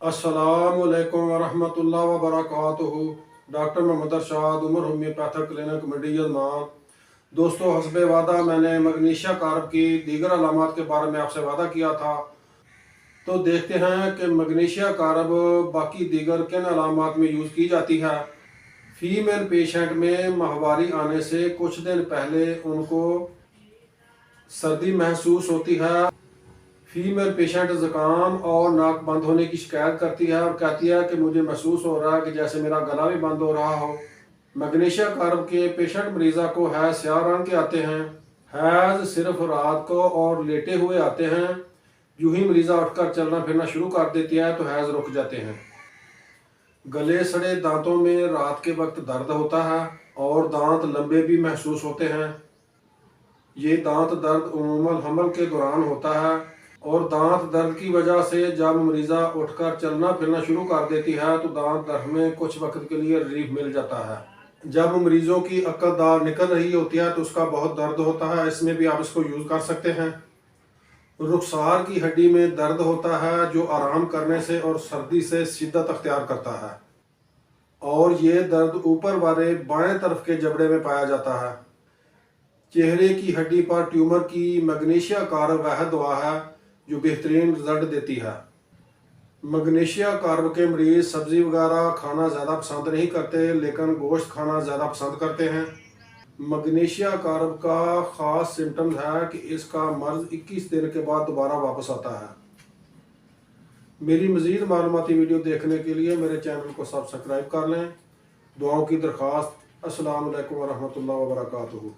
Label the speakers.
Speaker 1: अस्सलामुअलैकुम वरहमतुल्लाहि वबरकातुहू। Doctor Mohammad Arshad, Umar homeopathic clinic, मिडियल मान। दोस्तों, हस्बे वादा मैंने मैग्नीशिया कार्ब की दीगर अलामात के बारे में आपसे वादा किया था। तो देखते हैं कि मैग्नीशिया कार्ब बाकी दीगर किन अलामात में यूज़ की जाती है। फीमेल पेशेंट में माहवारी आने से कुछ दिन पहले उनको सर्दी महसूस होती है। फीमेल पेशेंट ज़ुकाम और नाक बंद होने की शिकायत करती है और कहती है कि मुझे महसूस हो रहा है कि जैसे मेरा गला भी बंद हो रहा हो। मैग्नीशिया कार्ब के पेशेंट मरीज़ा को हैज़ स्याह रंग के आते हैं। हैज़ सिर्फ रात को और लेटे हुए आते हैं। यूं ही मरीज़ा उठकर चलना फिरना शुरू कर देती है तो हैज़ रुक जाते हैं। गले सड़े दांतों में रात के वक्त दर्द होता है और दांत लंबे भी महसूस होते हैं। ये दांत दर्द उमूमन हमल के दौरान होता है और दांत दर्द की वजह से जब मरीज़ा उठकर चलना फिरना शुरू कर देती है तो दांत दर्द में कुछ वक्त के लिए रिलीफ मिल जाता है। जब मरीजों की अक्ल दार निकल रही होती है तो उसका बहुत दर्द होता है, इसमें भी आप इसको यूज़ कर सकते हैं। रुखसार की हड्डी में दर्द होता है जो आराम करने से और सर्दी से शिद्दत अख्तियार करता है और ये दर्द ऊपर वाले बाएं तरफ के जबड़े में पाया जाता है। चेहरे की हड्डी पर ट्यूमर की मैग्नीशिया कार्ब वह दवा है जो बेहतरीन रिजल्ट देती है। मैग्नीशिया कार्ब के मरीज सब्जी वगैरह खाना ज़्यादा पसंद नहीं करते लेकिन गोश्त खाना ज़्यादा पसंद करते हैं। मैग्नीशिया कार्ब का ख़ास सिम्टम्स है कि इसका मर्ज 21 दिन के बाद दोबारा वापस आता है। मेरी मज़ीद मालूमाती वीडियो देखने के लिए मेरे चैनल को सब्सक्राइब कर लें। दुआओं की दरख्वास्त। अस्सलाम वालेकुम वरहमतुल्लाहि वबरकातुहू।